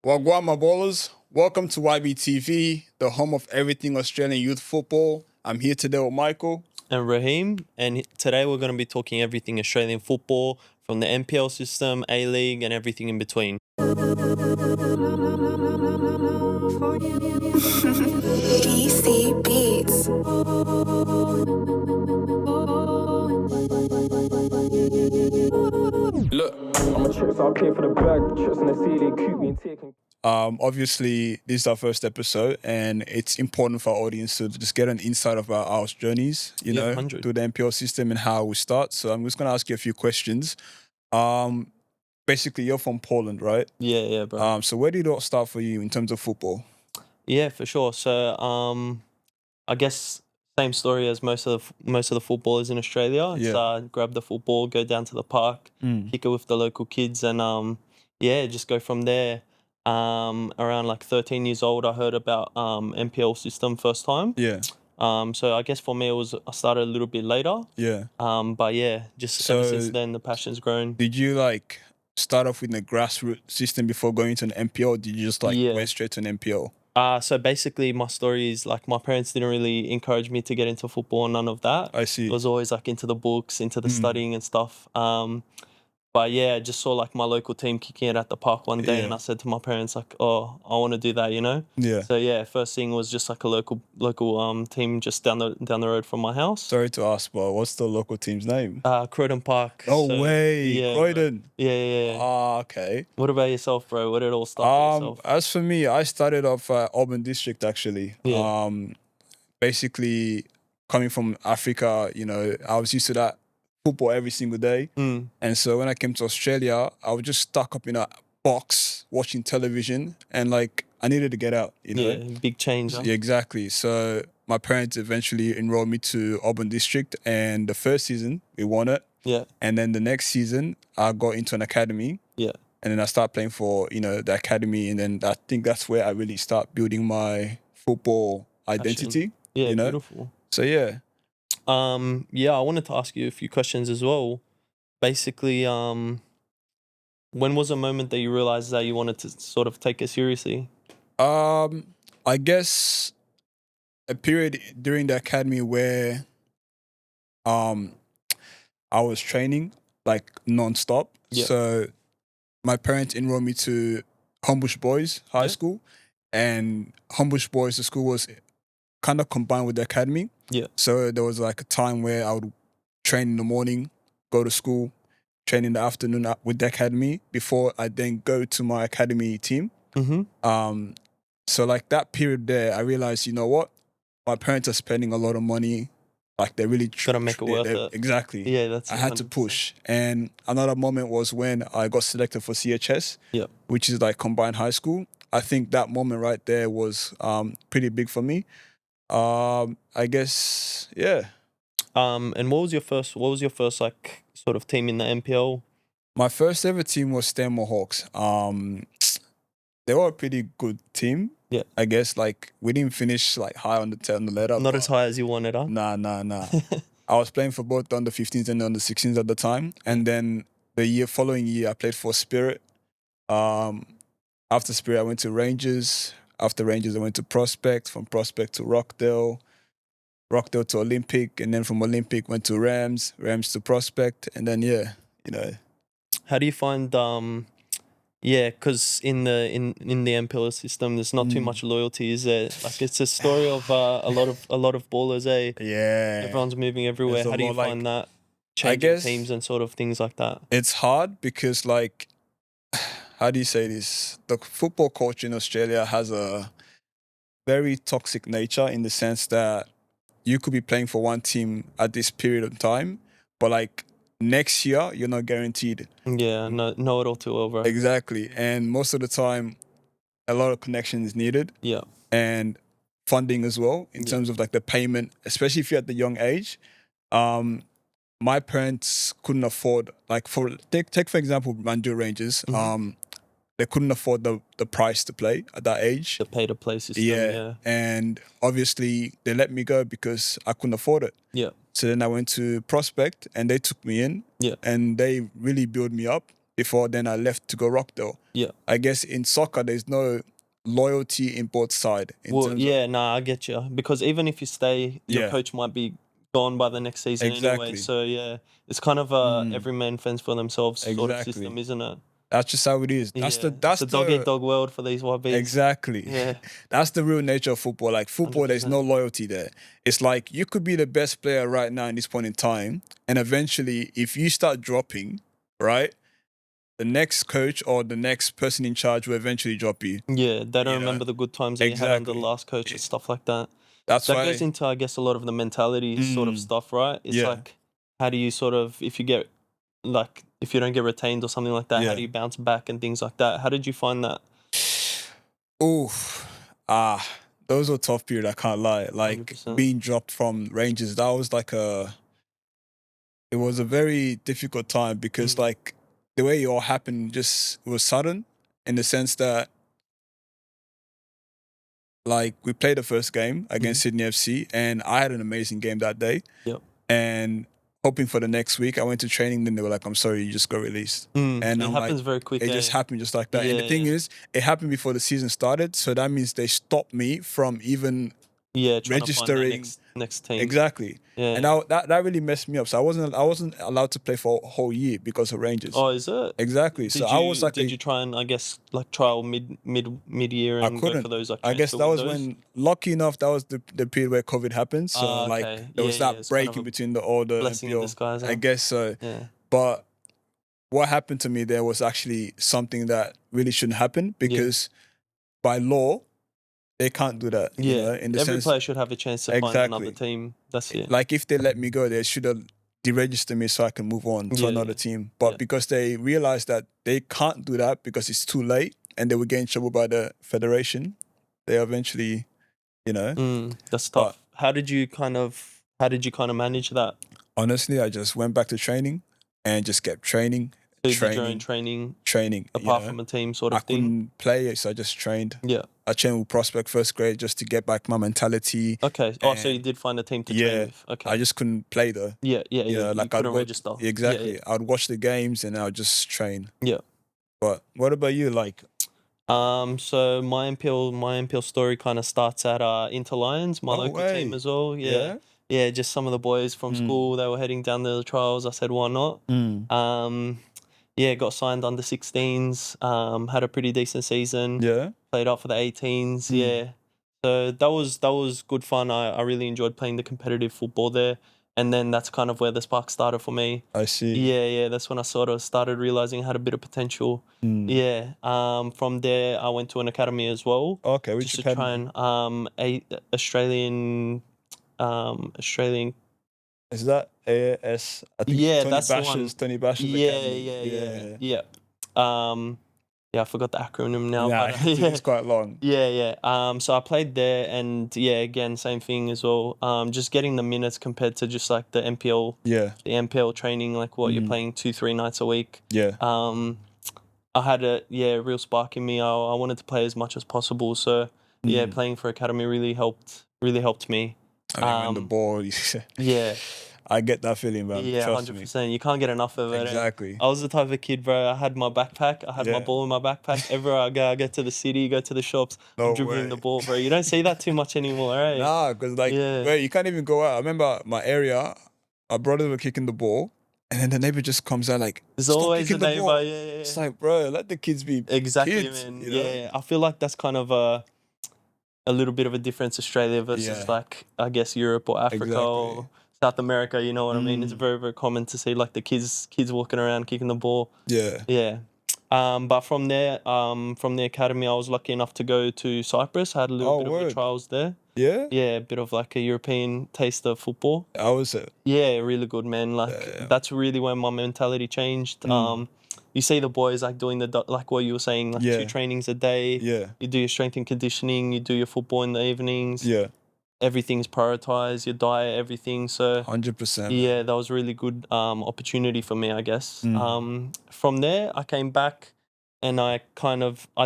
Wagwan my ballers, welcome to YBTV, the home of everything Australian youth football. I'm here today with Michael. And Rahim, and today we're going to be talking everything Australian football from the NPL system, A-League, and everything in between. DC Beats. Look, I'm a trip, so I'll pay for the bag. The trips in the ceiling, coop me and taking. obviously this is our first episode, and it's important for our audience to just get an insight of our journeys, you Yeah, know, 100. through the NPL system and how we start. So I'm just gonna ask you a few questions. Basically, you're from Poland, right? Yeah, bro. So where did it all start for you in terms of football? Yeah, for sure. So, I guess same story as most of the footballers in Australia. It's Yeah. grab the football, go down to the park, kick it with the local kids, and yeah, just go from there. Around like 13 years old, I heard about NPL system first time. Yeah. So I guess for me, I started a little bit later. Yeah. But yeah, just ever since then, the passion's grown. Did you like start off with the grassroots system before going to an MPO? Or did you just like Yeah. went straight to an MPO? So basically, my story is like my parents didn't really encourage me to get into football, none of that. I see. It was always like into the books, into the studying and stuff. But yeah, I just saw like my local team kicking it at the park one day, and Yeah. I said to my parents like, "Oh, I want to do that," you know. Yeah. So yeah, first thing was just like a local team just down the road from my house. Sorry to ask, but what's the local team's name? Croydon Park. No So, way, yeah, bro. Croydon. Yeah. Ah, okay. What about yourself, bro? Where did it all start for yourself? As for me, I started off Auburn District actually. Yeah. Basically coming from Africa, you know, I was used to that football every single day. And so when I came to Australia, I was just stuck up in a box watching television, and like I needed to get out, you know. Yeah, big change. Huh? Yeah, exactly. So my parents eventually enrolled me to Auburn District, and the first season we won it. Yeah. And then the next season I got into an academy. Yeah. And then I started playing for, you know, the academy, and then I think that's where I really start building my football identity. Yeah, you know? beautiful. So yeah. Yeah, I wanted to ask you a few questions as well. Basically, when was a moment that you realized that you wanted to sort of take it seriously? I guess a period during the academy where I was training like non-stop. Yeah. So my parents enrolled me to Homebush Boys High School, and Homebush Boys, the school was kind of combined with the academy. Yeah. So there was like a time where I would train in the morning, go to school, train in the afternoon with the academy before I then go to my academy team. So like that period there, I realized, you know what, my parents are spending a lot of money. Like they really Gotta make it worth it. Exactly. Yeah, that's I had to 100%. push. And another moment was when I got selected for CHS, Yeah. which is like combined high school. I think that moment right there was pretty big for me. I guess, yeah. And what was your first like sort of team in the NPL? My first ever team was Stanmore Hawks. They were a pretty good team. Yeah. I guess like we didn't finish like high on the ladder. Not as high as you wanted, huh? Nah. I was playing for both the under 15s and the under 16s at the time. And then the following year, I played for Spirit. After Spirit, I went to Rangers. After Rangers, I went to Prospect. From Prospect to Rockdale to Olympic. And then from Olympic, went to Rams to Prospect. And then, yeah, you know. How do you find yeah, because in the NPL system, there's not too much loyalty, is there? Like it's a story of a lot of ballers, eh? Yeah. Everyone's moving everywhere. There's a How do you lot, like, find that? I Changing guess teams and sort of things like that. it's hard because, like, how do you say this? The football culture in Australia has a very toxic nature in the sense that you could be playing for one team at this period of time, but like next year, you're not guaranteed. Yeah, know it all too well, bro. Exactly. And most of the time, a lot of connection is needed. Yeah. And funding as well in terms of like the payment, especially if you're at the young age. My parents couldn't afford, like take for example Mandu Rangers. They couldn't afford the price to play at that age. The pay to play system. Yeah. And obviously they let me go because I couldn't afford it. Yeah. So then I went to Prospect and they took me in. Yeah. And they really built me up before then I left to go Rockdale. Yeah. I guess in soccer there's no loyalty in both sides. Well, yeah, nah, I get you. Because even if you stay, your Yeah. coach might be gone by the next season Exactly. anyway. So yeah, it's kind of a every man fends for themselves sort of Exactly. system, isn't it? That's just how it is. That's Yeah, that's it's a dog the eat dog world for these YBs. exactly. Yeah. That's the real nature of football. Like football, there's 100%. no loyalty there. It's like you could be the best player right now in this point in time, and eventually, if you start dropping, right, the next coach or the next person in charge will eventually drop you. Yeah, they don't You know? remember the good times that you had under the Exactly. last coach and stuff like that. That's That why. goes into, I guess, a lot of the mentality sort of stuff, right? It's Yeah. like, how do you sort of, if you get, like, if you don't get retained or something like that, Yeah. how do you bounce back and things like that? How did you find that? Oof. Those were tough period, I can't lie. Like 100%. being dropped from Rangers, that was like it was a very difficult time because like the way it all happened just was sudden in the sense that like we played the first game against Sydney FC and I had an amazing game that day. Yep. And hoping for the next week, I went to training, then they were like, I'm sorry, you just got released. And And it I'm happens like, very quick. it just happened just like that. And the thing is, it happened before the season started, so that means they stopped me from even trying registering. to find that next team. Exactly. Yeah. And that really messed me up. So I wasn't allowed to play for a whole year because of Rangers. Oh, is it? Exactly. So I was like, did you try and I guess like trial mid year and go for those like I guess transfer that was windows? when, lucky enough, that was the period where COVID happened. So Ah, like okay. there was Yeah, that it's break kind of in a between the older blessing in NPL. disguise, I huh? guess so. Yeah. But what happened to me there was actually something that really shouldn't happen because by law, they can't do that. Yeah. You know, in the Every sense, player should have a chance to find another team. That's it. like if they let me go, they should have deregistered me so I can move on to another team. But because they realized that they can't do that because it's too late and they would get in trouble by the federation, they eventually, you know. That's tough. How did you kind of manage that? Honestly, I just went back to training and just kept training. So you did your own training apart from a team sort of I thing? couldn't play, so I just trained. Yeah. I trained with Prospect first grade just to get back my mentality. Okay. Oh, so you did find a team to train with. Okay. I just couldn't play though. Yeah. Like you couldn't register. Exactly. Yeah. I'd watch the games and I'd just train. Yeah. But what about you? Like, so my NPL story kind of starts at Inter Lions, my local team as well. Yeah, just some of the boys from school, they were heading down to the trials. I said, why not? Yeah, got signed under 16s. Had a pretty decent season. Yeah. Played up for the 18s. Yeah. So that was good fun. I really enjoyed playing the competitive football there. And then that's kind of where the spark started for me. I see. Yeah. That's when I sort of started realizing I had a bit of potential. Yeah. From there, I went to an academy as well. Okay, which just academy? to try and Australian. Is that AAS? I think That's the one. Tony Bash's academy. Yeah. I forgot the acronym now. Yeah, But, it's quite long. Yeah. So I played there, and again, same thing as well. Just getting the minutes compared to just like the NPL. Yeah. The NPL training, like what you're playing 2-3 nights a week. Yeah. I had a real spark in me. I wanted to play as much as possible. So playing for academy really helped me. I mean, when the ball, I get that feeling, man. Yeah, Trust 100%. me. You can't get enough of it. Exactly. I was the type of kid, bro. I had my backpack. I had my ball in my backpack. Everywhere I go, I get to the city, go to the shops, I'm dribbling the ball, bro. You don't see that too much anymore, right? Nah, because bro, you can't even go out. I remember my area, our brothers were kicking the ball, and then the neighbor just comes out like, there's stop always kicking a the neighbor. ball. Yeah. It's like, bro, let the kids be exactly, kids, man. you know? Yeah, I feel like that's kind of a little bit of a difference, Australia versus like I guess Europe or Africa or South America. You know what I mean? It's very, very common to see like the kids walking around kicking the ball. Yeah. But from there, from the academy, I was lucky enough to go to Cyprus. I had a little bit of the trials there. Yeah? Yeah, a bit of like a European taste of football. How was it? Yeah, really good, man. Like that's really when my mentality changed. You see the boys like doing like what you were saying, like 2 trainings a day. Yeah. You do your strength and conditioning. You do your football in the evenings. Yeah. Everything's prioritized. Your diet, everything. So 100%. yeah, that was a really good opportunity for me, I guess. From there, I came back, and I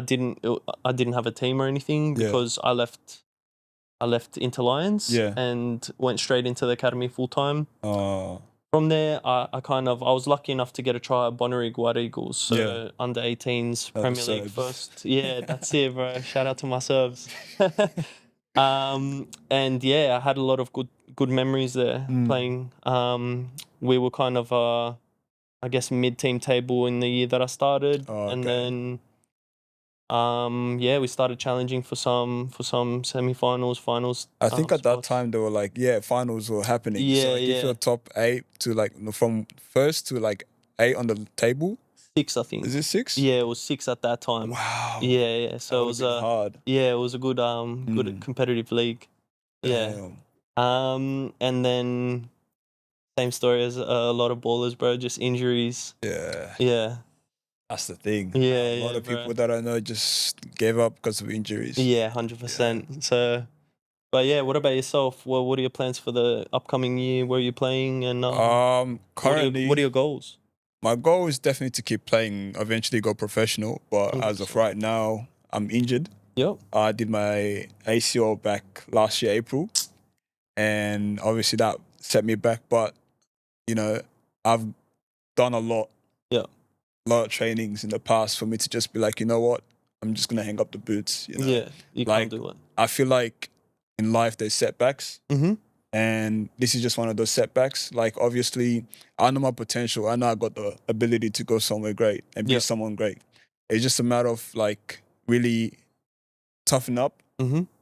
didn't have a team or anything because I left Inter Lions and went straight into the academy full time. From there, I was lucky enough to get a try at Bonnyrigg White Eagles, so under 18s Premier League first. Yeah, that's it, bro. Shout out to my Serbs. And yeah, I had a lot of good memories there playing. We were kind of I guess mid-team table in the year that I started, and then we started challenging for some semi-finals, finals. I think at that spots. time they were like, finals were happening. Yeah, so like if you're top 8 to like from first to like 8 on the table. 6, I think. Is it 6? Yeah, it was 6 at that time. Wow. Yeah. So it was hard. Yeah, it was a good good competitive league. Damn. Yeah. And then same story as a lot of ballers, bro. Just injuries. Yeah. Yeah. That's the thing. Yeah, a lot of bro. people that I know just gave up because of injuries. Yeah, 100%. So, but yeah, what about yourself? What are your plans for the upcoming year? Where are you playing? And currently, what are your goals? My goal is definitely to keep playing, eventually go professional. But as of right now, I'm injured. Yep. I did my ACL back last year, April. And obviously that set me back. But, I've done a lot. Yeah. A lot of trainings in the past for me to just be like, you know what? I'm just going to hang up the boots. Yeah, you can't do it. I feel like in life there's setbacks. Mm-hmm. And this is just one of those setbacks. Like, obviously, I know my potential. I know I got the ability to go somewhere great and be someone great. It's just a matter of, like, really toughen up,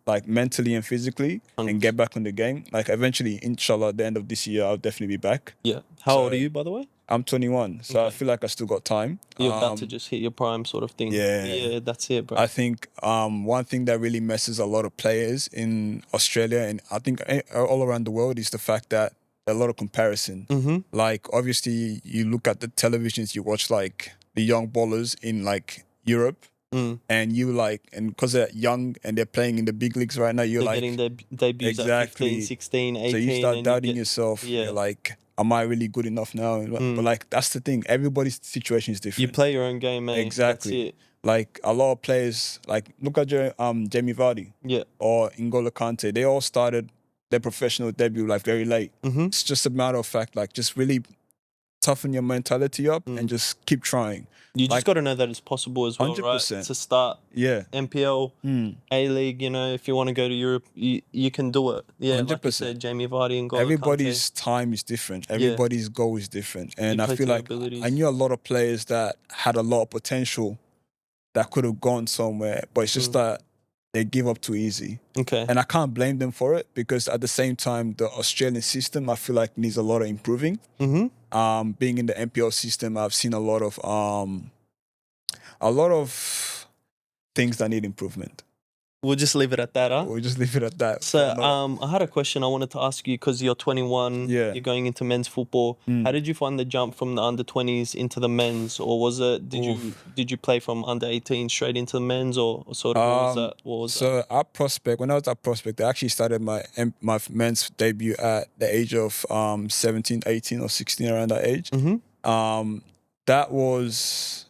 like, mentally and physically, and get back on the game. Like, eventually, inshallah, at the end of this year, I'll definitely be back. Yeah. How old are you, by the way? I'm 21, so I feel like I still got time. You're about to just hit your prime sort of thing. Yeah, that's it, bro. I think one thing that really messes a lot of players in Australia and I think all around the world is the fact that a lot of comparison. Like, obviously, you look at the televisions, you watch, like, the young ballers in, like, Europe. And you and because they're young and they're playing in the big leagues right now, you're they're like getting their debuts at 15, 16, 18. So you start doubting yourself. Yeah. You're like, am I really good enough now? But like, that's the thing. Everybody's situation is different. You play your own game, man. Exactly. That's it. Like, a lot of players, like, look at Jamie Vardy. Yeah. Or N'Golo Kante. They all started their professional debut like very late. It's just a matter of fact, like, just really toughen your mentality up and just keep trying. You just got to know that it's possible as well, 100%. Right? To start NPL, A-League, if you want to go to Europe, you can do it. Yeah, 100%. Like you said, Jamie Vardy and N'Golo Everybody's Kante. time is different. Everybody's goal is different. And I feel like abilities. I knew a lot of players that had a lot of potential that could have gone somewhere, but it's just that they give up too easy. Okay. And I can't blame them for it because at the same time, the Australian system, I feel like needs a lot of improving. Being in the NPL system, I've seen a lot of things that need improvement. We'll just leave it at that, huh? We'll just leave it at that. So I had a question I wanted to ask you because you're 21, you're going into men's football. How did you find the jump from the under 20s into the men's, or was it did you play from under 18 straight into the men's, or sort of what was that? At Prospect, when I was at Prospect, I actually started my men's debut at the age of 17, 18 or 16, around that age. There was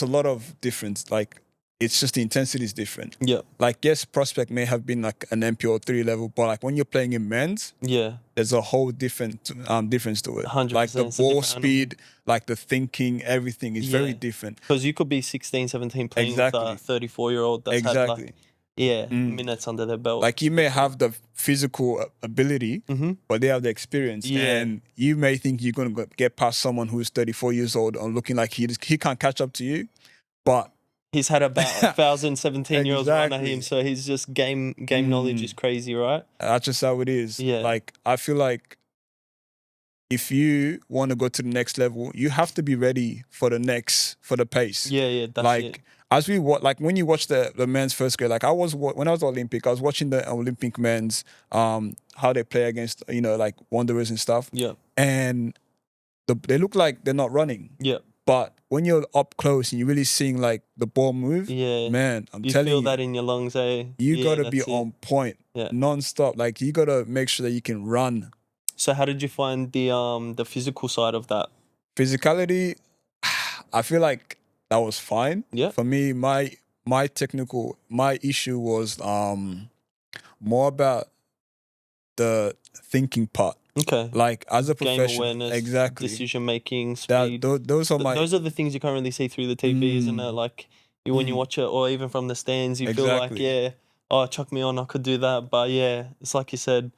a lot of difference, like. It's just the intensity is different. Yeah. Like, yes, Prospect may have been like an NPO 3 level, but like when you're playing in men's, there's a whole different difference to it. 100%. Like the ball speed, like the thinking, everything is very different. Because you could be 16, 17 playing with a 34-year-old that's had like, minutes under their belt. Like, you may have the physical ability, but they have the experience. And you may think you're going to get past someone who's 34 years old and looking like he can't catch up to you, but he's had about 1,000 17-year-olds run at him, so he's just game knowledge is crazy, right? That's just how it is. Yeah. Like, I feel like if you want to go to the next level, you have to be ready for the pace. Yeah, that's like, it. As we like when you watch the men's first grade, like when I was Olympic, I was watching the Olympic men's, how they play against, like Wanderers and stuff. Yeah. And they look like they're not running. Yeah. But when you're up close and you're really seeing like the ball move, man, I'm telling you. You feel that in your lungs, eh? You gotta be on point, yeah. non-stop. Like, you gotta make sure that you can run. So how did you find the physical side of that? Physicality, I feel like that was fine. Yeah. For me, my issue was more about the thinking part. Okay. Like as a Game professional, awareness, exactly. decision making, That speed. those are my Those are the things you can't really see through the TV, isn't it? Like when you watch it, or even from the stands, you feel like, Exactly. yeah, oh, chuck me on, I could do that. But yeah, it's like you said,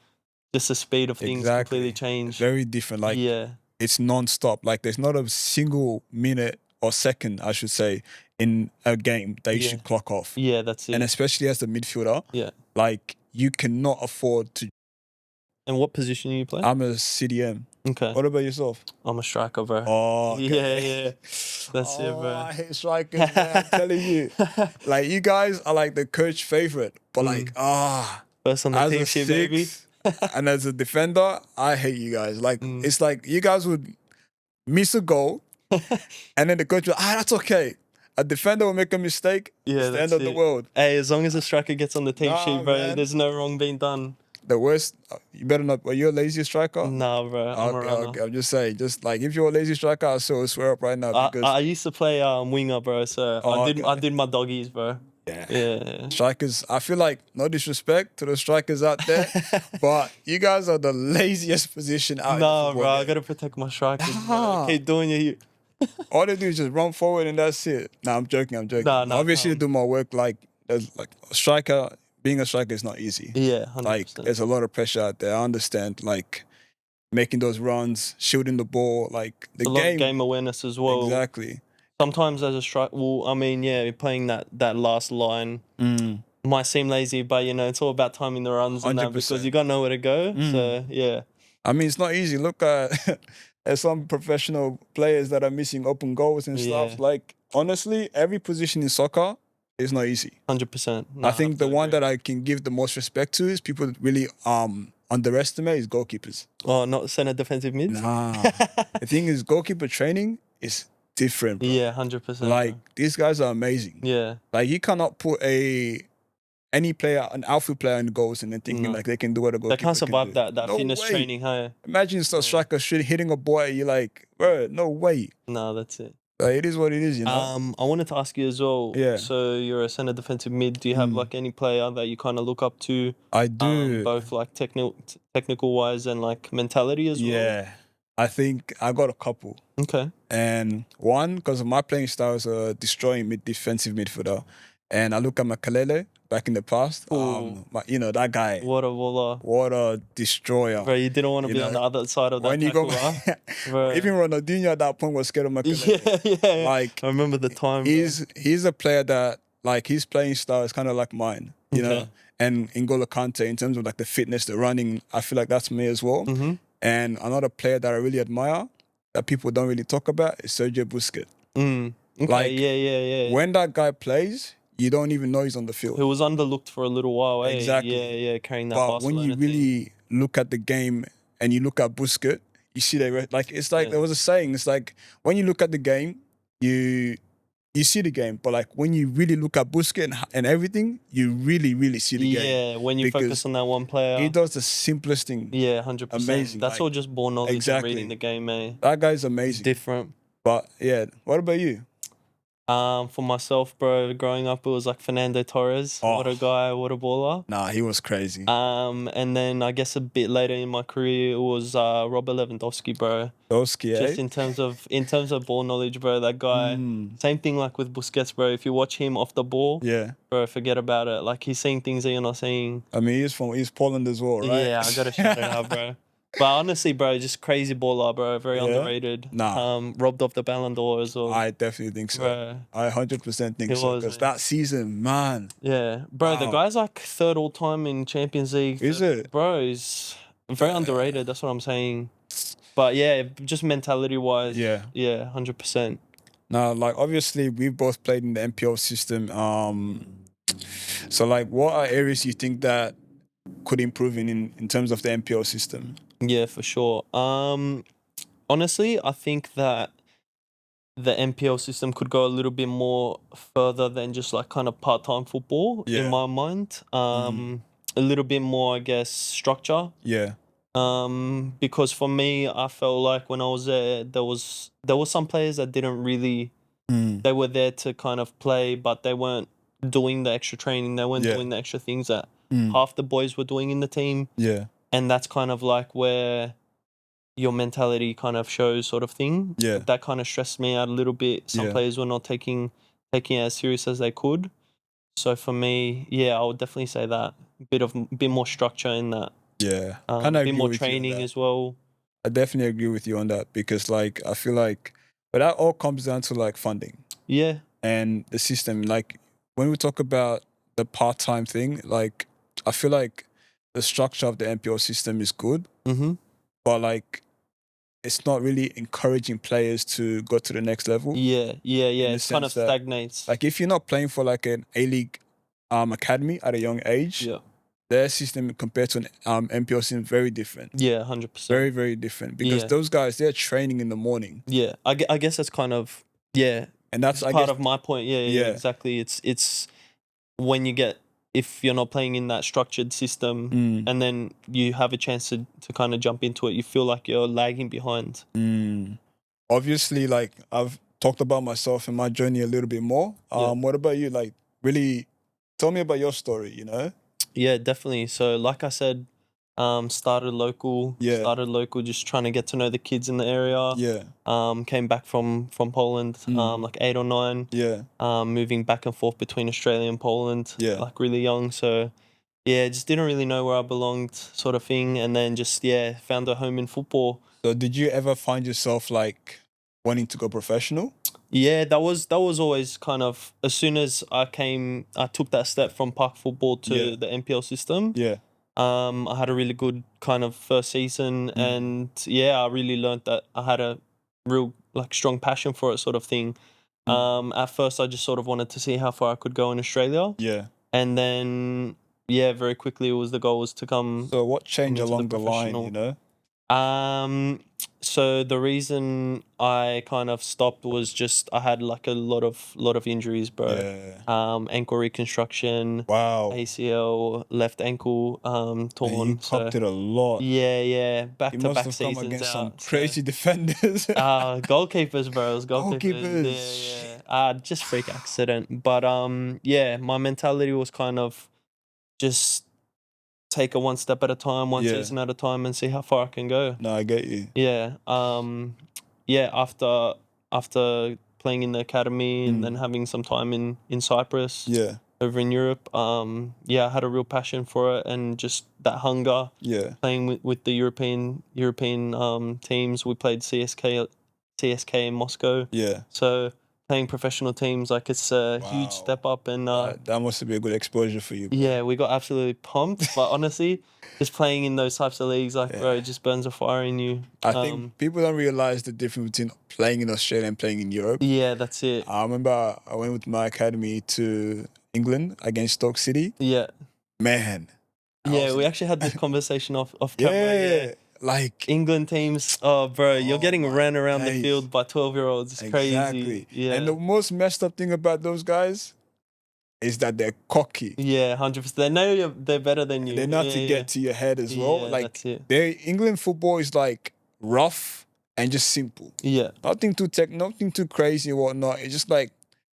just the speed of things completely change. Very different. Like Yeah, it's non-stop. Like there's not a single minute or second, I should say, in a game that you Yeah. should clock off. yeah, that's it. And especially as the midfielder, Yeah. like you cannot afford to. And what position do you play? I'm a CDM. Okay, What about yourself? I'm a striker, bro. Oh, okay. Yeah. That's it, bro. I hate strikers, man. I'm telling you. Like you guys are like the coach favorite, but like First on the as team a sheet, baby. six and as a defender, I hate you guys. Like it's like you guys would miss a goal, and then the coach will, that's okay. A defender will make a mistake. Yeah, It's the end that's of the it. world. Hey, as long as the striker gets on the team Nah, sheet, bro, man. there's no wrong being done. The worst. You better not. Are you a lazy striker? Nah, bro, I'm a runner. Okay. I'm just saying. Just like if you're a lazy striker, I swear up right now because I used to play winger, bro. So I did my doggies, bro. Yeah. strikers. I feel like no disrespect to the strikers out there, but you guys are the laziest position out. Nah, in bro, I football. gotta protect my strikers. Nah. Keep doing it. All they do is just run forward and that's it. Nah, I'm joking. Nah, Obviously, do my work. Like, there's like a striker. Being a striker is not easy. Yeah, 100%. Like, there's a lot of pressure out there. I understand. Like, making those runs, shooting the ball, like the a lot of game awareness as well. Exactly. Sometimes as a strike, well, I mean, yeah, playing that last line might seem lazy, but you know, it's all about timing the runs and that 100%. because you got nowhere to go. So yeah. I mean, it's not easy. Look at there's some professional players that are missing open goals and stuff. Yeah. Like, honestly, every position in soccer is not easy. 100%. I think the one that I can give the most respect to is people that really underestimate is goalkeepers. Oh, not center defensive mids? Nah. The thing is, goalkeeper training is different, bro. Yeah, 100%. Like, these guys are amazing. yeah. Like, you cannot put any player, an outfield player in goals and then thinking like they can do what a goalkeeper They can't survive can do. that No fitness way. training, hey? Imagine some striker hitting a boy, you're like, bro, no way. No, that's it. Like, it is what it is, you know? I wanted to ask you as well. Yeah. So you're a center defensive mid. Do you have like any player that you kind of look up to? I do. Both like technical wise and like mentality as well. Yeah. I think I got a couple. Okay. And one, because my playing style is a destroying defensive midfielder. And I look at Makalele back in the past. You know, that guy. What a waller. What a destroyer. Bro, you didn't want to be on the other side of that tackle, huh? Bro. Even Ronaldinho at that point was scared of Makalele. Yeah. Like, I remember the time. he's a player that, like, his playing style is kind of like mine, you know? And N'Golo Kante, in terms of like the fitness, the running, I feel like that's me as well. And another player that I really admire that people don't really talk about is Sergio Busquets. Okay, Like, yeah. When that guy plays, you don't even know he's on the field. He was underlooked for a little while, eh? Exactly. Yeah, carrying that But Barcelona when you team. really look at the game and you look at Busquets, you see like it's like there was a saying. It's like when you look at the game, you see the game, but like when you really look at Busquets and everything, you really see the game. Yeah, when you Because focus on that one player. He does the simplest thing. Yeah, 100%. Amazing. That's Like, all just ball knowledge exactly. and reading the game, eh? That guy's amazing. Different. But yeah, what about you? For myself, bro, growing up, it was like Fernando Torres. Oh. What a guy, what a baller. Nah, he was crazy. And then I guess a bit later in my career, it was Robert Lewandowski, bro. Lewandowski, eh? Just in terms of ball knowledge, bro, that guy. Same thing like with Busquets, bro. If you watch him off the ball, Yeah. bro, forget about it. Like he's seeing things that you're not seeing. I mean, he's Poland as well, right? Yeah, I gotta shout it out, bro. But honestly, bro, just crazy baller, bro. Very underrated. Nah. Robbed off the Ballon d'Or as well. I definitely think so. Bro. I 100% think He so. was, Because man. that season, man. Yeah, bro, the Wow. guy's like third all time in Champions League. Is it? Bro, he's very underrated. That's what I'm saying. But yeah, just mentality wise. Yeah. Yeah, 100%. Now, like, obviously, we both played in the MPL system. So, like, what are areas you think that could improve in terms of the MPL system? Yeah, for sure. Honestly, I think that the MPL system could go a little bit more further than just like kind of part-time football in my mind. A little bit more, I guess, structure. Yeah. Because for me, I felt like when I was there was some players that didn't really. They were there to kind of play, but they weren't doing the extra training. They weren't doing the extra things that half the boys were doing in the team. Yeah. And that's kind of like where your mentality kind of shows sort of thing. Yeah. That kind of stressed me out a little bit. Some players were not taking it as serious as they could. So for me, I would definitely say that bit more structure in that. Yeah. A bit more training as well. I definitely agree with you on that because like I feel like, but that all comes down to like funding. Yeah. And the system. Like when we talk about the part-time thing, like I feel like the structure of the NPL system is good, but like it's not really encouraging players to go to the next level. Yeah. It kind of stagnates. Like if you're not playing for like an A-League academy at a young age, their system compared to an NPL system is very different. Yeah, 100%. Very, very different because those guys, they're training in the morning. Yeah, I guess that's kind of, and that's part of my point. Yeah, exactly. It's when you get, if you're not playing in that structured system and then you have a chance to kind of jump into it, you feel like you're lagging behind. Obviously, like I've talked about myself and my journey a little bit more. What about you? Like really tell me about your story, you know? Yeah, definitely. So like I said, started local, just trying to get to know the kids in the area. Came back from Poland, like 8 or 9. Moving back and forth between Australia and Poland, like really young. So just didn't really know where I belonged, sort of thing. And then just found a home in football. So did you ever find yourself like wanting to go professional? Yeah, that was always kind of, as soon as I took that step from park football to the NPL system. I had a really good kind of first season, and I really learned that I had a real like strong passion for it, sort of thing. At first, I just sort of wanted to see how far I could go in Australia. And then very quickly the goal was to come. So what changed along the line, you know? So the reason I kind of stopped was just I had like a lot of injuries, bro. Ankle reconstruction. Wow. ACL, left ankle torn. You copped it a lot. Back to back seasons come against out. some crazy defenders. Goalkeepers, bro. It was goalkeepers. Just freak accident. But my mentality was kind of just take it one step at a time, one season at a time, and see how far I can go. No, I get you. After playing in the academy and then having some time in Cyprus, over in Europe, I had a real passion for it and just that hunger. Playing with the European teams, we played CSK in Moscow. So playing professional teams, like it's a huge step up, and that must be a good exposure for you, bro. Yeah, we got absolutely pumped. But honestly, just playing in those types of leagues, like bro, it just burns a fire in you. I think people don't realize the difference between playing in Australia and playing in Europe. Yeah, that's it. I remember I went with my academy to England against Stoke City. Man. We actually had this conversation off camera. Like England teams, you're getting ran around the field by 12-year-olds. It's crazy. And the most messed up thing about those guys is that they're cocky. 100%. They know they're better than you. They know to get to your head as well. Like England football is like rough and just simple. Nothing too crazy or whatnot. It's just like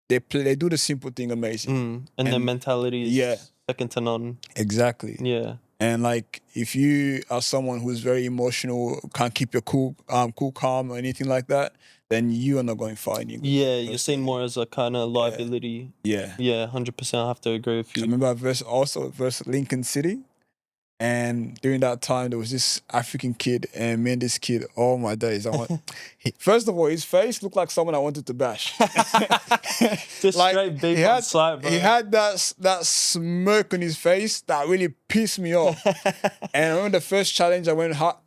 they do the simple thing amazing. And their mentality is second to none. Exactly. And like, if you are someone who's very emotional, can't keep your cool, calm, or anything like that, then you are not going far in England. You're seen more as a kind of liability. 100%. I have to agree with you. I remember versus Lincoln City, and during that time there was this African kid, and me and this kid, oh my days! First of all, his face looked like someone I wanted to bash. Just like, straight big on sight, bro. He had that smirk on his face that really pissed me off. And I remember the first challenge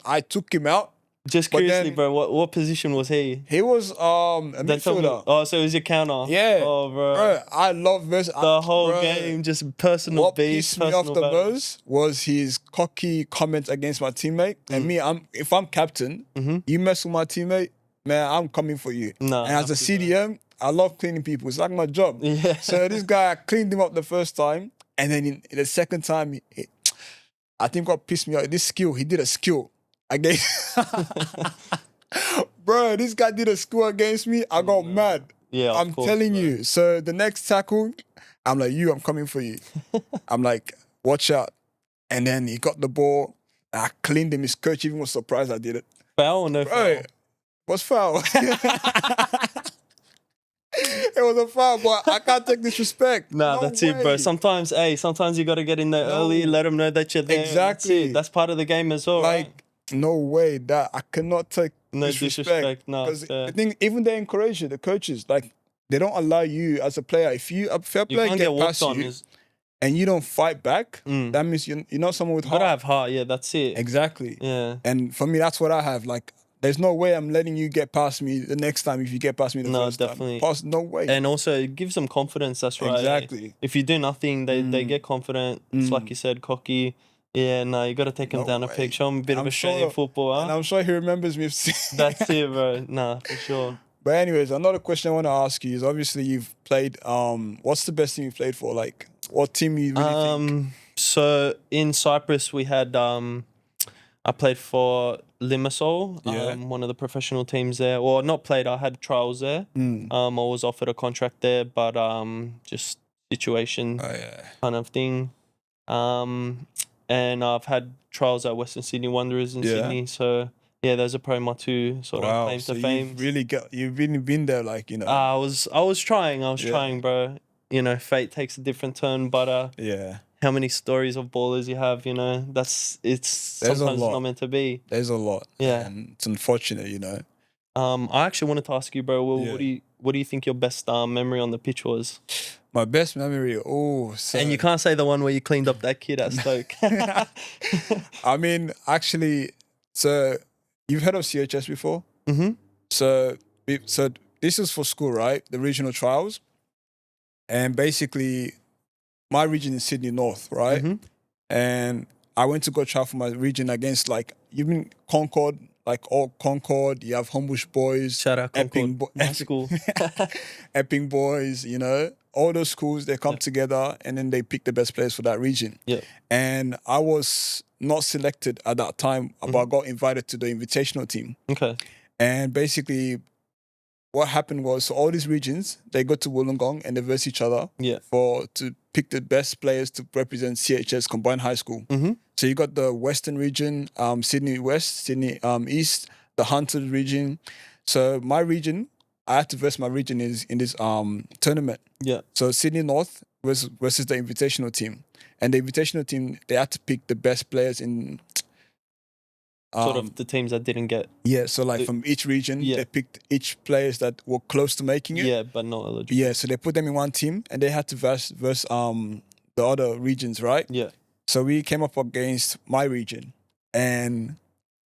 I took him out. Just curiously, bro, what position was he? He was a midfielder. Oh, so it was your counter. Yeah. Oh, bro. I love this. The whole game, just personal beef. What pissed me off the most was his cocky comments against my teammate. And me, if I'm captain, you mess with my teammate, man, I'm coming for you. And as a CDM, I love cleaning people. It's like my job. So this guy, I cleaned him up the first time. And then in the second time, I think what pissed me off, he did a skill. Bro, this guy did a skill against me. I got mad. I'm telling you. So the next tackle, I'm like, I'm coming for you. I'm like, watch out. And then he got the ball. I cleaned him. His coach even was surprised I did it. Foul or no foul? Bro, what's foul? It was a foul, but I can't take disrespect. Nah, No that's way. it, bro. Sometimes you got to get in there early, let them know that you're there. Exactly. That's part of the game as well, Like, right? no way that I cannot take No disrespect, no, Because fair. the thing, even they encourage you, the coaches, like they don't allow you as a player. If you a fair You player can't get get walked past on. you and you don't fight back, that means you're not someone with You heart. gotta have heart. Yeah, that's it. Exactly. Yeah. And for me, that's what I have. Like, there's no way I'm letting you get past me the next time if you get past me the No, first definitely. time. No way. And also, it gives them confidence. That's right. Exactly. If you do nothing, they get confident. It's like you said, cocky. Yeah, no, you got to take them No down a way. peg. Show them a bit of I'm Australian sure- football, And huh? I'm sure he remembers me. That's it, bro. Nah, for sure. But anyways, another question I want to ask you is obviously you've played. What's the best team you played for? Like, what team you really think? So in Cyprus, we had I played for Limassol, Yeah. one of the professional teams there. Well, not played. I had trials there. I was offered a contract there, but just situation Oh yeah. kind of thing. And I've had trials at Western Sydney Wanderers in Yeah. Sydney. So yeah, those are probably my two sort of Wow. claim So to fame. you've really been there, like I was trying, Yeah. bro. You know, fate takes a different turn, but yeah. how many stories of ballers you have, it's There's a sometimes lot. not meant to be. There's a lot. Yeah. And it's unfortunate. I actually wanted to ask you, bro. Well, Yeah. what do you think your best memory on the pitch was? My best memory. So And you can't say the one where you cleaned up that kid at Stoke. I mean, actually, so you've heard of CHS before? Mm-hmm. So this is for school, right? The regional trials. And basically, my region is Sydney North, right? Mm-hmm. And I went to go try for my region against even Concord, like all Concord. You have Homebush Boys, Shout out Concord, my Epping, school. Epping Boys. All those schools they come together and then they pick the best players for that region. Yeah. And I was not selected at that time, but I got invited to the invitational team. Okay. And basically, what happened was, so all these regions, they go to Wollongong and they verse each other Yeah. to pick the best players to represent CHS Combined High School. Mm-hmm. So you got the Western region, Sydney West, Sydney East, the Hunters region. So my region, I had to verse my region in this tournament. Yeah. So Sydney North versus the invitational team. And the invitational team, they had to pick the best players in... Sort of the teams that didn't get. Yeah, so from each region, Yeah. they picked each players that were close to making it. Yeah, but not eligible. Yeah, so they put them in one team and they had to verse the other regions, right? Yeah. So we came up against my region, and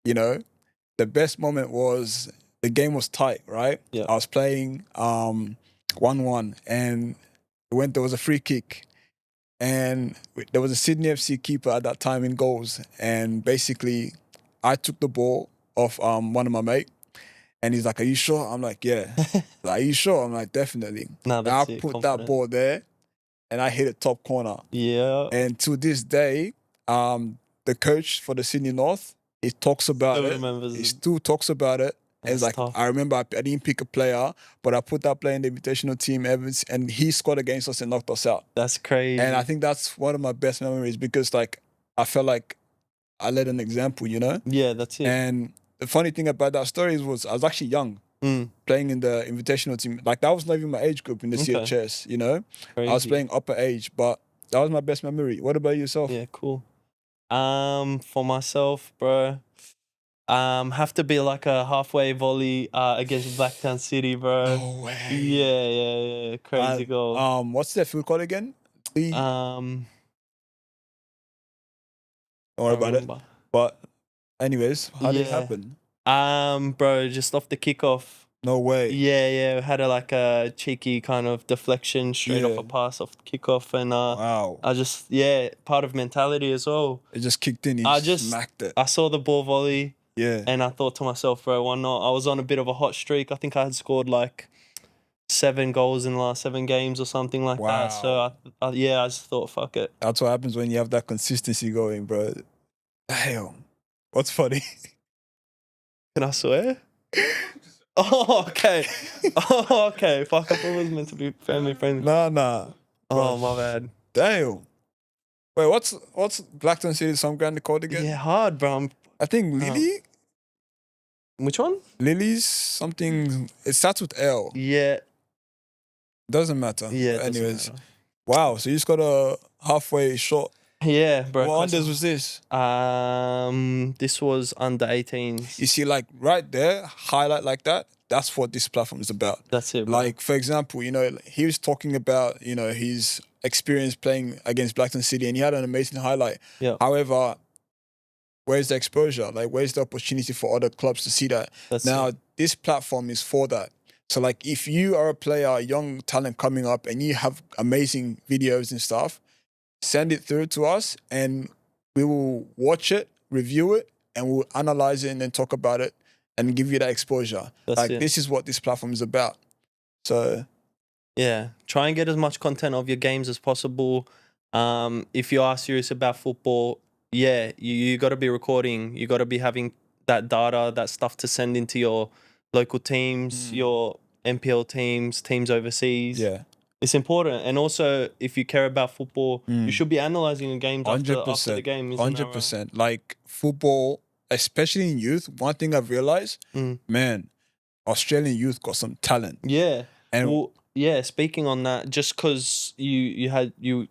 the best moment was the game was tight, right? Yeah. I was playing 1-1, and there was a free kick, and there was a Sydney FC keeper at that time in goals, and basically I took the ball off one of my mates. And he's like, "Are you sure?" I'm like, "Yeah." Like, "Are you sure?" I'm like, "Definitely." Nah, And that's I it, put confident. that ball there, and I hit it top corner. Yeah. And to this day, the coach for the Sydney North, he talks about Still it. remembers He it. still talks about it. And it's That's like, tough. I remember I didn't pick a player, but I put that player in the invitational team, Evans, and he scored against us and knocked us out. That's crazy. And I think that's one of my best memories because I felt like I led an example, Yeah, that's it. And the funny thing about that story was I was actually young. Playing in the invitational team. Like, that was not even my age group in the Okay. CHS, I was Crazy. playing upper age, but that was my best memory. What about yourself? Yeah, cool. For myself, bro, have to be like a halfway volley against Blacktown City, bro. No way. Yeah, crazy goal. What's that field called again? Don't Don't worry about it. But anyways, how did it Yeah. happen? Bro, just off the kickoff. No way. Yeah, had a cheeky kind of deflection straight off Yeah. a pass off the kickoff, and Wow. I just part of mentality as well. It just kicked in. I He just- smacked it. I saw the ball volley. Yeah. And I thought to myself, bro, why not? I was on a bit of a hot streak. I think I had scored like 7 goals in the last 7 games or something like that. So I just thought, fuck it. That's what happens when you have that consistency going, bro. Damn. What's funny? Can I swear? Oh, okay. Oh, okay. Fuck, I thought it was meant to be family friendly. Nah. Oh, my bad. Damn. Wait, what's Blacktown City some grand called again? Yeah, hard, bro. I think Lily. Which one? Lily's something. It starts with L. Yeah. Doesn't matter. Yeah. But anyways, Doesn't matter. wow. So you just got a halfway shot. Yeah, bro. What unders was this? This was under 18s. You see, like right there, highlight like that. That's what this platform is about. That's it, bro. Like, for example, you know, he was talking about, you know, his experience playing against Blackton City, and he had an amazing highlight. Yeah. However, where's the exposure? Like, where's the opportunity for other clubs to see that? This platform is for that. So, like, if you are a player, a young talent coming up, and you have amazing videos and stuff, send it through to us, and we will watch it, review it, and we'll analyze it and then talk about it and give you that exposure. This is what this platform is about. So, yeah, try and get as much content of your games as possible. If you are serious about football, yeah, you got to be recording. You got to be having that data, that stuff to send into your local teams, your NPL teams overseas. Yeah. It's important. And also, if you care about football, you should be analysing the games after the game. 100%. Like football, especially in youth, one thing I've realised, man, Australian youth got some talent. Yeah. And yeah, speaking on that, just because you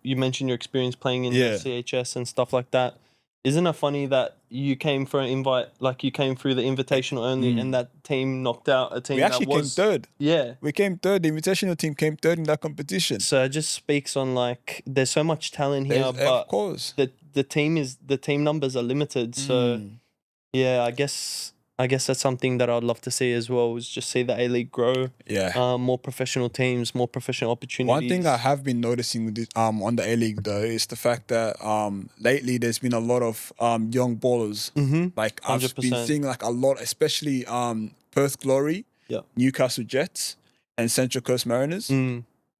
mentioned your experience playing in the CHS and stuff like that, isn't it funny that you came for an invite, like you came through the invitational only, and that team knocked out a team we actually came third. Yeah. We came third. The invitational team came third in that competition. So it just speaks on like there's so much talent here, but of course. the team numbers are limited. So yeah, I guess that's something that I'd love to see as well, is just see the A-League grow. Yeah. More professional teams, more professional opportunities. One thing I have been noticing with this, on the A-League though is the fact that lately there's been a lot of young ballers. Like 100%. I've been seeing like a lot, especially Perth Glory, Newcastle Jets, and Central Coast Mariners.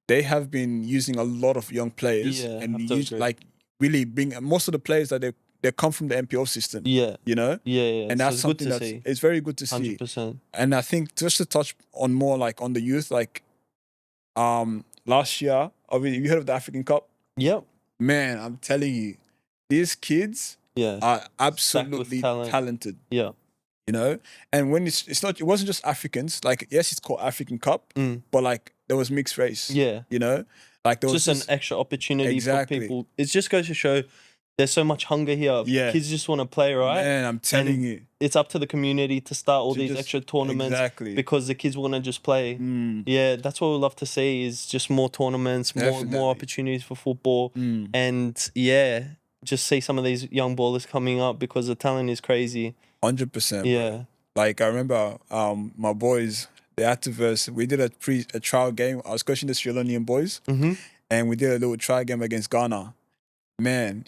They have been using a lot of young players and like really bring most of the players that they come from the NPL system. Yeah. You know? Yeah. And that's something it's very good to see. 100%. And I think just to touch on more like on the youth, like last year, obviously you heard of the African Cup? Yep. Man, I'm telling you, these kids are absolutely talented. Yeah. You know? And when it wasn't just Africans, like yes, it's called African Cup, but like there was mixed race. Yeah. You know? Like there was just an extra opportunity for people. It just goes to show there's so much hunger here. Yeah. Kids just want to play, right? Man, I'm telling you. It's up to the community to start all these extra tournaments because the kids want to just play. Yeah, that's what we love to see, is just more tournaments, more opportunities for football. And yeah, just see some of these young ballers coming up because the talent is crazy. 100%. Yeah. Bro. Like I remember my boys, the Activerse, we did a trial game. I was coaching the Sri Lankan boys and we did a little trial game against Ghana. Man,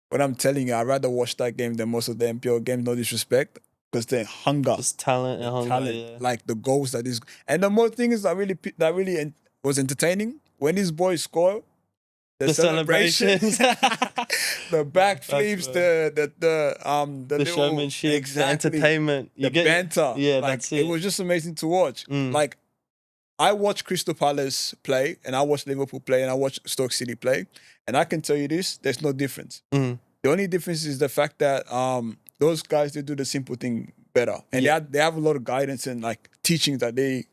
what I'm telling you, I'd rather watch that game than most of the NPL games, no disrespect, because the hunger. Just talent and hunger, yeah. Like the goals that is. And the more things that really was entertaining, when these boys score, the celebrations, the backflips, the showmanship, the entertainment, the banter. Yeah, like, that's it. It was just amazing to watch. Like, I watched Crystal Palace play, and I watched Liverpool play, and I watched Stoke City play, and I can tell you this: there's no difference. The only difference is the fact that those guys, they do the simple thing better, and they have a lot of guidance and like teaching that they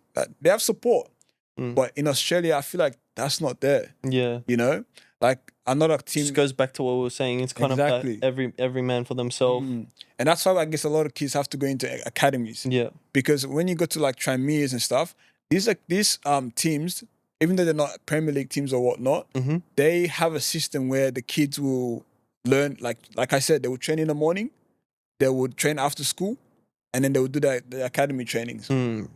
have support. But in Australia, I feel like that's not there. Yeah, you know, like another team. Just goes back to what we were saying. It's kind of like every man for themselves, and that's why I guess a lot of kids have to go into academies. Yeah, because when you go to like Tranmere's and stuff. These teams, even though they're not Premier League teams or whatnot, they have a system where the kids will learn, like I said, they will train in the morning, they would train after school, and then they would do the academy trainings.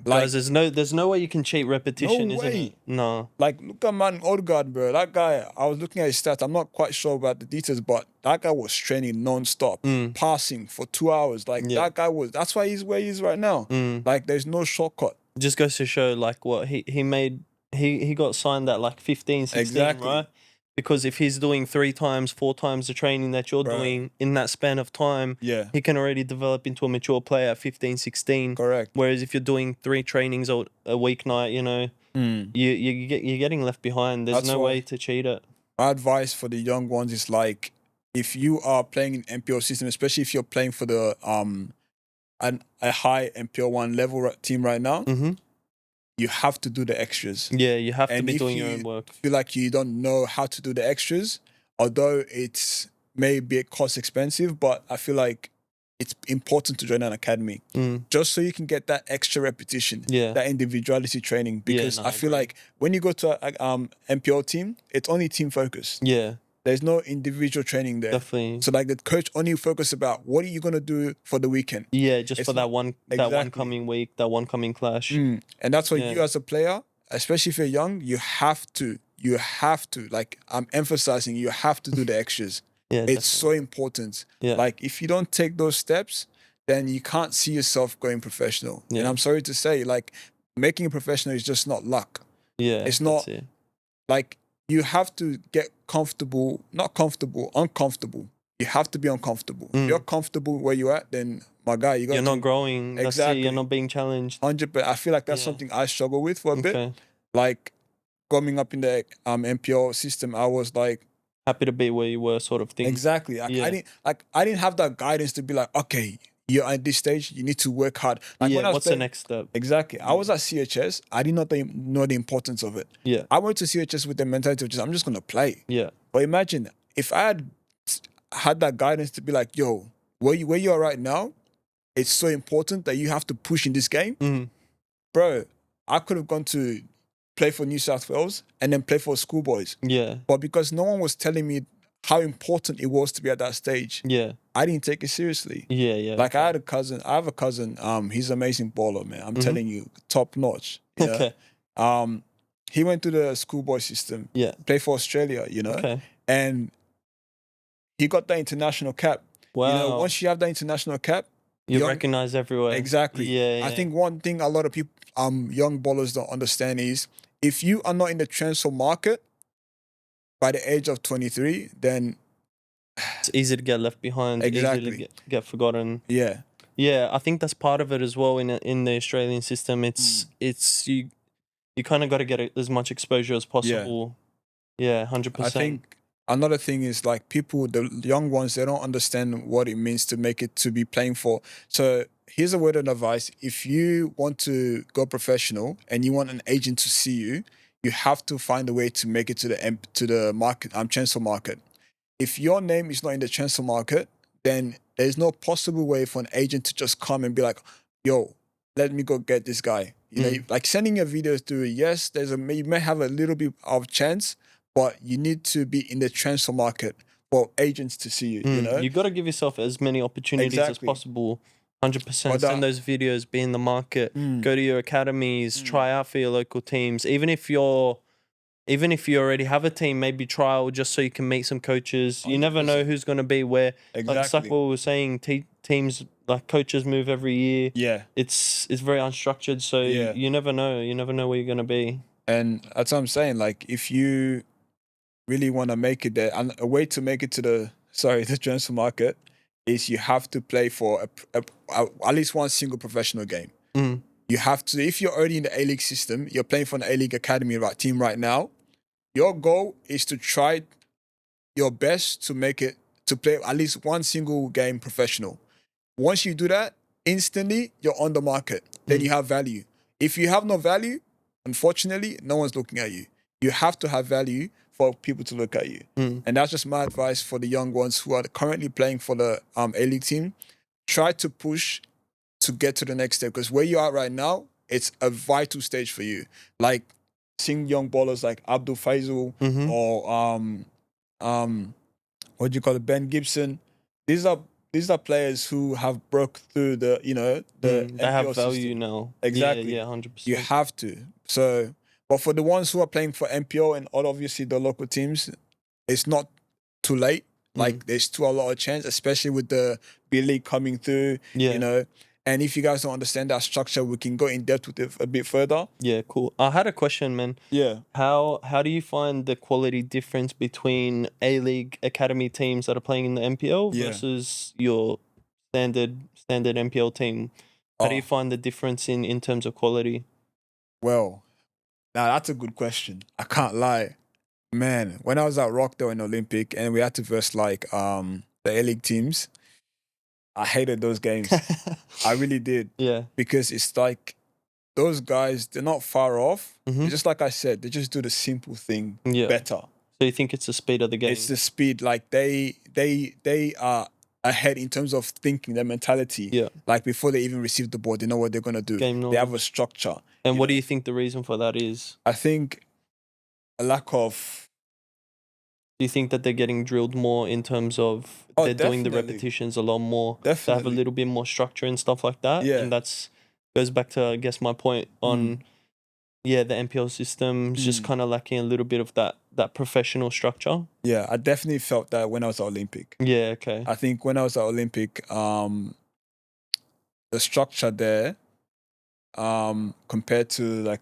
Guys, there's no way you can cheat repetition, isn't it? No. Like, look at man Odegaard, bro. That guy, I was looking at his stats. I'm not quite sure about the details, but that guy was training non-stop, passing for 2 hours. Like, that guy that's why he's where he is right now. Like, there's no shortcut. Just goes to show like what he made. He got signed at like 15, 16, right? Because if he's doing 3 times, 4 times the training that you're doing in that span of time, he can already develop into a mature player at 15, 16. Correct. Whereas if you're doing 3 trainings a weeknight, you know, you're getting left behind. There's no way to cheat it. My advice for the young ones is like, if you are playing in NPL system, especially if you're playing for the a high MPL1 level team right now, you have to do the extras. Yeah, you have to And be if doing your you own work. feel like you don't know how to do the extras, although it's maybe cost expensive, but I feel like it's important to join an academy just so you can get that extra repetition, that individuality training. Because I feel like when you go to a MPL team, it's only team focused. Yeah. There's no individual training there. Definitely. So like the coach only focus about what are you gonna do for the weekend. Yeah, just It's for that not- one Exactly. coming week, that one coming clash. And that's why Yeah. you as a player, especially if you're young, you have to, like I'm emphasizing, you have to do the extras. Yeah, It's so important. Yeah. Like if you don't take those steps, then you can't see yourself going professional. Yeah. And I'm sorry to say, like making a professional is just not luck. Yeah, It's not like you have to get comfortable, not comfortable, uncomfortable. You have to be uncomfortable. If you're comfortable where you're at, then my guy, you're not growing. Exactly. You're not being challenged. 100%. I feel like that's something I struggle with for a bit. Okay. Like coming up in the MPL system, I was like happy to be where you were, sort of thing. Exactly. I didn't have that guidance to be like, okay, you're at this stage, you need to work hard. Like when I was what's the next step? Exactly. I was at CHS. I did not know the importance of it. Yeah. I went to CHS with the mentality of I'm just gonna play. Yeah. But imagine if I had that guidance to be like, yo, where you are right now, it's so important that you have to push in this game. Bro, I could have gone to play for New South Wales and then play for schoolboys. Yeah. But because no one was telling me how important it was to be at that stage, I didn't take it seriously. Like I have a cousin, he's an amazing baller, man. I'm telling you, top notch. You know? He went to the schoolboy system, played for Australia, you know, and he got that international cap. Wow. You know, once you have that international cap, you're recognized everywhere. Exactly. I think one thing a lot of people, young ballers don't understand is if you are not in the transfer market by the age of 23, then it's easy to get left behind. Exactly. Easy to get forgotten. Yeah. Yeah, I think that's part of it as well in the Australian system. It's you kind of got to get as much exposure as possible. Yeah, 100%. I think another thing is like people, the young ones, they don't understand what it means to make it to be playing for. So here's a word of advice. If you want to go professional and you want an agent to see you, you have to find a way to make it to the market, transfer market. If your name is not in the transfer market, then there's no possible way for an agent to just come and be like, yo, let me go get this guy. You know, like sending your videos to, yes, you may have a little bit of chance, but you need to be in the transfer market for agents to see you, you know? You got to give yourself as many opportunities as possible. 100%. Send those videos, be in the market, go to your academies, try out for your local teams. Even if you already have a team, maybe trial just so you can meet some coaches. 100%. You never know who's going to be where. Exactly. Like Sakwa was saying, teams, like coaches move every year. Yeah. It's very unstructured, so you never know. You never know where you're going to be. And that's what I'm saying. Like, if you really want to make it there, and a way to make it to the transfer market is you have to play for at least one single professional game. You have to, if you're already in the A-League system, you're playing for an A-League academy team right now, your goal is to try your best to make it, to play at least one single game professional. Once you do that, instantly you're on the market. Then you have value. If you have no value, unfortunately, no one's looking at you. You have to have value for people to look at you. And that's just my advice for the young ones who are currently playing for the A-League team. Try to push to get to the next step, because where you are right now, it's a vital stage for you. Like seeing young ballers like Abdul Faisal or what do you call it, Ben Gibson. These are players who have broke through the they have value system. Now. Exactly. Yeah, 100%. You have to. So, but for the ones who are playing for MPO and obviously the local teams, it's not too late. Like there's still a lot of chance, especially with the B League coming through. You know. And if you guys don't understand that structure, we can go in depth with it a bit further. Yeah, cool. I had a question, man. Yeah. How do you find the quality difference between A-League academy teams that are playing in the MPL versus your standard MPL team? How do you find the difference in terms of quality? Well, now that's a good question. I can't lie. Man, when I was at Rockdale in Olympic and we had to verse like the A-League teams, I hated those games. I really did. Yeah. Because it's like those guys, they're not far off. Mm-hmm. It's just like I said, they just do the simple thing better. So you think it's the speed of the game? It's the speed. Like they are ahead in terms of thinking, their mentality. Yeah. Like before they even receive the ball, they know what they're gonna do. Game They have a knowledge. structure. And what do you think the reason for that is? I think a lack of. Do you think that they're getting drilled more in terms of they're doing the repetitions a lot more? Definitely. They have a little bit more structure and stuff like that. Yeah. And that's goes back to, I guess, my point on the NPL system is just kind of lacking a little bit of that professional structure. Yeah, I definitely felt that when I was at Olympic. Yeah, okay. I think when I was at Olympic, the structure there, compared to like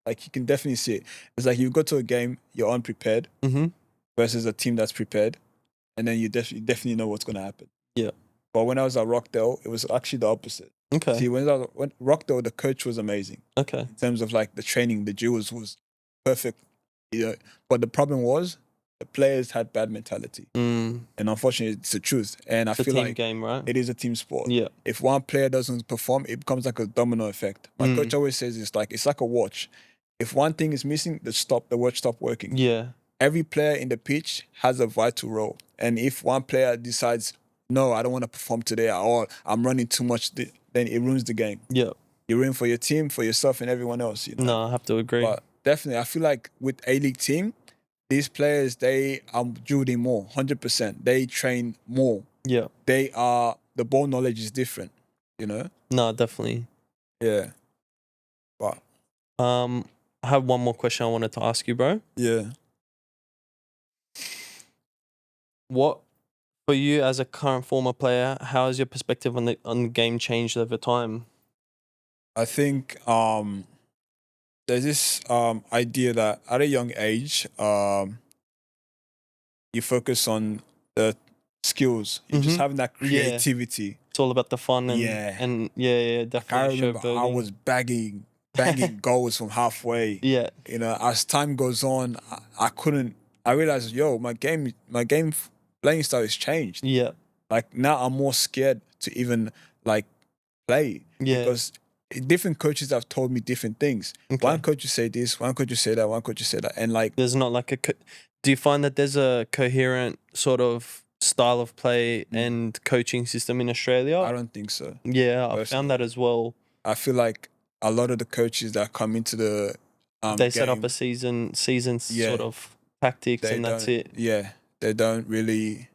you can definitely see it. It's like you go to a game, you're unprepared versus a team that's prepared, and then you definitely know what's gonna happen. Yeah. But when I was at Rockdale, it was actually the opposite. Okay. See, when Rockdale, the coach was amazing. Okay. In terms of like the training, the drills was perfect. You know, but the problem was the players had bad mentality. And unfortunately, it's the truth. And I It's a feel team like game, right? it is a team sport. Yeah. If one player doesn't perform, it becomes like a domino effect. My coach always says it's like a watch. If one thing is missing, the watch stop working. Yeah. Every player in the pitch has a vital role. And if one player decides, no, I don't want to perform today, or I'm running too much, then it ruins the game. Yeah. You ruin for your team, for yourself, and everyone else. You know? No, I have to agree. But definitely, I feel like with A-League team, these players, they are drilled in more, 100%. They train more. Yeah. The ball knowledge is different, you know? No, definitely. Yeah. But I have one more question I wanted to ask you, bro. yeah. What, for you as a current former player, how has your perspective on the game changed over time? I think there's this idea that at a young age, you focus on the skills. You're just having that creativity. It's all about the fun and I definitely remember I was banging goals from halfway. Yeah. You know, as time goes on, I realized, my game playing style has changed. Yeah. Like now I'm more scared to even like play. Yeah. Because different coaches have told me different things. Okay. One coach will say this, one coach will say that, one coach will say that. And like there's not like do you find that there's a coherent sort of style of play and coaching system in Australia? I don't think so. Yeah, I found that as well. I feel like a lot of the coaches that come into the they set up a season sort of tactics and that's it. Yeah. They don't really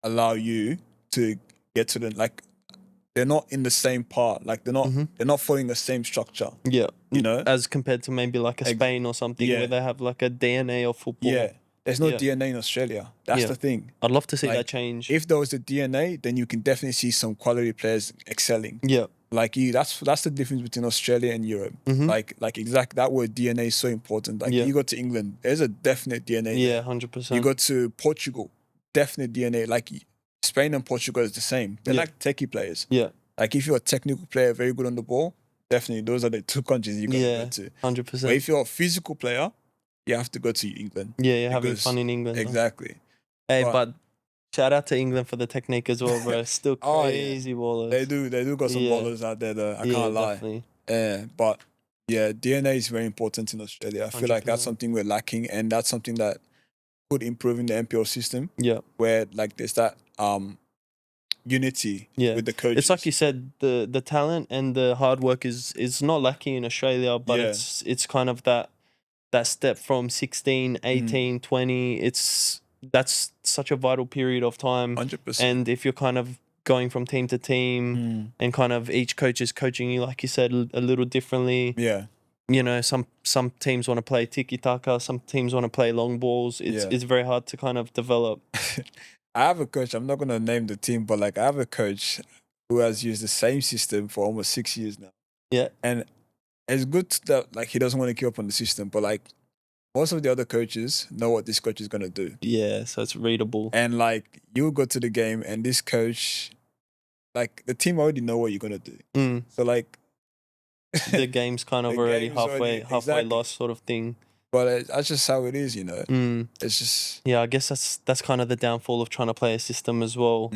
allow you to get to they're not in the same part. Like they're not following the same structure. Yeah. You know? As compared to maybe like a Spain or something where they have like a DNA of football. Yeah. There's no DNA in Australia. That's the thing. I'd love to see that change. If there was a DNA, then you can definitely see some quality players excelling. Yeah. Like that's the difference between Australia and Europe. Like exactly that word DNA is so important. Like you go to England, there's a definite DNA. Yeah, 100%. You go to Portugal, definite DNA. Like Spain and Portugal is the same. They're like techie players. Yeah. Like if you're a technical player, very good on the ball, definitely those are the two countries you gotta go to. 100%. But if you're a physical player, you have to go to England. Yeah, you're having fun in England. Exactly. Hey, but shout out to England for the technique as well, bro. Still crazy ballers. They do got some ballers out there though. I can't lie. Definitely. Yeah, but yeah, DNA is very important in Australia. I feel like that's something we're lacking, and that's something that could improve in the NPL system. Yeah. Where like there's that unity with the coaches. It's like you said, the talent and the hard work is not lacking in Australia, but it's kind of that step from 16, 18, 20. That's such a vital period of time. 100%. And if you're kind of going from team to team and kind of each coach is coaching you, like you said, a little differently. Yeah. You know, some teams want to play tiki-taka, some teams want to play long balls. It's very hard to kind of develop. I have a coach, I'm not going to name the team, but like I have a coach who has used the same system for almost 6 years now. Yeah. And it's good that like he doesn't want to keep up on the system, but like most of the other coaches know what this coach is going to do. Yeah, so it's readable. And like you go to the game and this coach, like the team already know what you're going to do. So like the game's kind of already halfway lost sort of thing. But that's just how it is, you know. It's just I guess that's kind of the downfall of trying to play a system as well.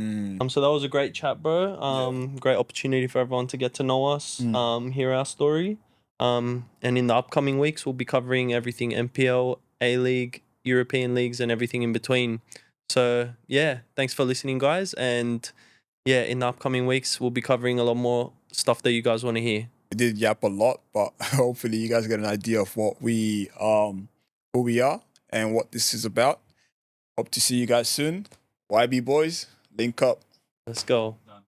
So that was a great chat, bro. Great opportunity for everyone to get to know us, hear our story. And in the upcoming weeks, we'll be covering everything NPL, A-League, European leagues, and everything in between. So yeah, thanks for listening, guys. And yeah, in the upcoming weeks, we'll be covering a lot more stuff that you guys want to hear. we did yap a lot, but hopefully you guys get an idea of what we who we are and what this is about. Hope to see you guys soon. YB boys, link up. Let's go.